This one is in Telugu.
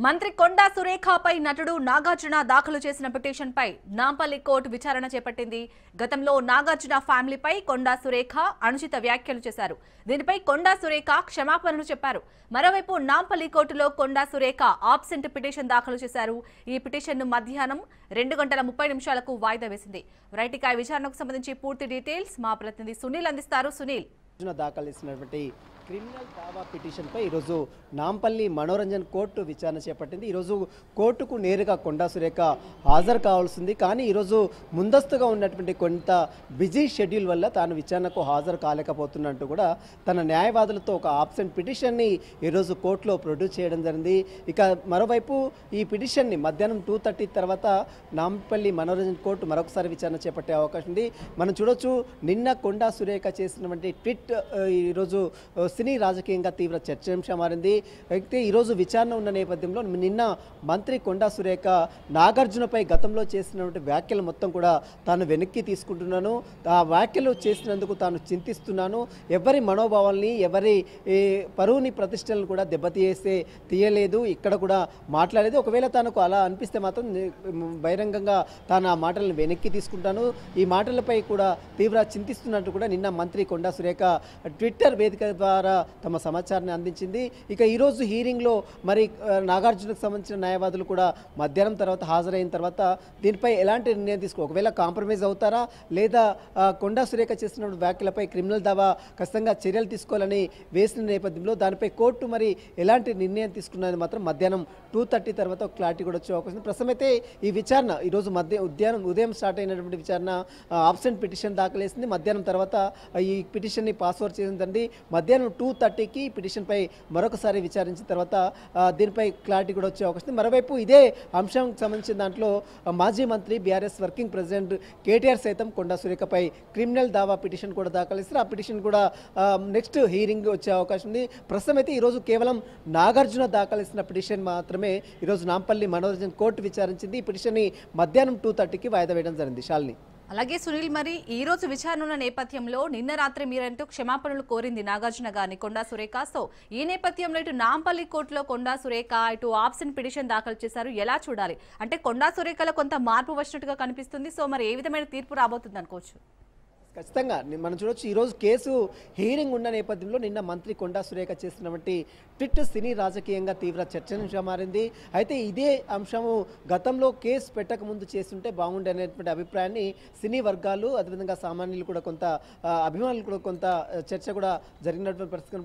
మంత్రి కొండా సురేఖపై నటుడు నాగార్జున దాఖలు చేసిన పిటిషన్పై నాంపల్లి కోర్టు విచారణ చేపట్టింది. గతంలో నాగార్జున ఫ్యామిలీపై కొండా సురేఖ అనుచిత వ్యాఖ్యలు చేశారు. దీనిపై కొండా సురేఖ క్షమాపణలు చెప్పారు. మరోవైపు నాంపల్లి కోర్టులో కొండా సురేఖ ఆబ్సెంట్ పిటిషన్ దాఖలు చేశారు. ఈ పిటిషన్ను మధ్యాహ్నం 2:30 వాయిదా వేసింది. రైటికా విచారణకు సంబంధించి పూర్తి డీటెయిల్స్ మా ప్రతినిధి సునీల్ అందిస్తారు. సునీల్, దాఖలు చేసినటువంటి క్రిమినల్ దావా పిటిషన్పై ఈరోజు నాంపల్లి మనోరంజన్ కోర్టు విచారణ చేపట్టింది. ఈరోజు కోర్టుకు నేరుగా కొండా సురేఖ హాజరు కావాల్సింది. కానీ ఈరోజు ముందస్తుగా ఉన్నటువంటి కొంత బిజీ షెడ్యూల్ వల్ల తాను విచారణకు హాజరు కాలేకపోతున్నట్టు కూడా తన న్యాయవాదులతో ఒక ఆబ్సెంట్ పిటిషన్ని ఈరోజు కోర్టులో ప్రొడ్యూస్ చేయడం జరిగింది. ఇక మరోవైపు ఈ పిటిషన్ని మధ్యాహ్నం 2:30 తర్వాత నాంపల్లి మనోరంజన్ కోర్టు మరొకసారి విచారణ చేపట్టే అవకాశం ఉంది. మనం చూడొచ్చు, నిన్న కొండా సురేఖ చేసినటువంటి ట్వీట్ ఈరోజు సినీ రాజకీయంగా తీవ్ర చర్చాంశం మారింది. అయితే ఈరోజు విచారణ ఉన్న నేపథ్యంలో నిన్న మంత్రి కొండా సురేఖ నాగార్జునపై గతంలో చేసినటువంటి వ్యాఖ్యలు మొత్తం కూడా తాను వెనక్కి తీసుకుంటున్నాను, ఆ వ్యాఖ్యలు చేసినందుకు తాను చింతిస్తున్నాను, ఎవరి మనోభావాల్ని ఎవరి పరువుని ప్రతిష్టలను కూడా తీయలేదు, ఇక్కడ కూడా మాట్లాడలేదు. ఒకవేళ తనకు అలా అనిపిస్తే మాత్రం బహిరంగంగా తాను ఆ మాటలను వెనక్కి తీసుకుంటాను, ఈ మాటలపై కూడా తీవ్ర చింతిస్తున్నట్టు కూడా నిన్న మంత్రి కొండా సురేఖ ట్విట్టర్ వేదిక ద్వారా తమ సమాచారాన్ని అందించింది. ఇక ఈరోజు హీరింగ్లో మరి నాగార్జునకు సంబంధించిన న్యాయవాదులు కూడా మధ్యాహ్నం తర్వాత హాజరైన తర్వాత దీనిపై ఎలాంటి నిర్ణయం ఒకవేళ కాంప్రమైజ్ అవుతారా లేదా కొండా సురేఖ చేసిన వ్యాఖ్యలపై క్రిమినల్ దావా ఖచ్చితంగా చర్యలు తీసుకోవాలని వేసిన నేపథ్యంలో దానిపై కోర్టు మరి ఎలాంటి నిర్ణయం తీసుకున్నది మాత్రం మధ్యాహ్నం 2:30 తర్వాత క్లారిటీ కూడా వచ్చే అవకాశం. ప్రస్తుతం అయితే ఈ విచారణ ఈరోజు ఉదయం స్టార్ట్ అయినటువంటి విచారణ ఆబ్సెంట్ పిటిషన్ దాఖలేసింది. మధ్యాహ్నం తర్వాత ఈ పిటిషన్ని పాస్ ఓవర్ చేసిందండి. మధ్యాహ్నం 2:30కి పిటిషన్పై మరొకసారి విచారించిన తర్వాత దీనిపై క్లారిటీ కూడా వచ్చే అవకాశం. మరోవైపు ఇదే అంశానికి సంబంధించిన దాంట్లో మాజీ మంత్రి బీఆర్ఎస్ వర్కింగ్ ప్రెసిడెంట్ కేటీఆర్ సైతం కొండా సురేఖపై క్రిమినల్ దావా పిటిషన్ కూడా దాఖలు చేస్తారు. ఆ పిటిషన్ కూడా నెక్స్ట్ హీరింగ్ వచ్చే అవకాశం ఉంది. ప్రస్తుతం అయితే ఈరోజు కేవలం నాగార్జున దాఖలు చేసిన పిటిషన్ మాత్రమే ఈరోజు నాంపల్లి మనోరంజన్ కోర్టు విచారించింది. ఈ పిటిషన్ని మధ్యాహ్నం 2:30కి వాయిదా వేయడం జరిగింది. శాలిని, అలాగే సునీల్, మరి ఈ రోజు విచారణ ఉన్న నేపథ్యంలో నిన్న రాత్రి మీరంటూ క్షమాపణలు కోరింది నాగార్జున గారిని కొండా సురేఖ. సో ఈ నేపథ్యంలో ఇటు నాంపల్లి కోర్టులో కొండా సురేఖ ఇటు ఆబ్సెంట్ పిటిషన్ దాఖలు చేశారు. ఎలా చూడాలి అంటే కొండా సురేఖలో కొంత మార్పు వచ్చినట్టుగా కనిపిస్తుంది. సో మరి ఏ విధమైన తీర్పు రాబోతుంది అనుకోవచ్చు? ఖచ్చితంగా మనం చూడొచ్చు, ఈరోజు కేసు హీరింగ్ ఉన్న నేపథ్యంలో నిన్న మంత్రి కొండా సురేఖ చేసినటువంటి ట్విట్ సినీ రాజకీయంగా తీవ్ర చర్చనీయాంశంగా మారింది. అయితే ఇదే అంశము గతంలో కేసు పెట్టక ముందు చేస్తుంటే బాగుండే అనేటువంటి అభిప్రాయాన్ని సినీ వర్గాలు అదేవిధంగా సామాన్యులు కూడా కొంత అభిమానులు కూడా కొంత చర్చ కూడా జరిగినటువంటి పరిస్థితి.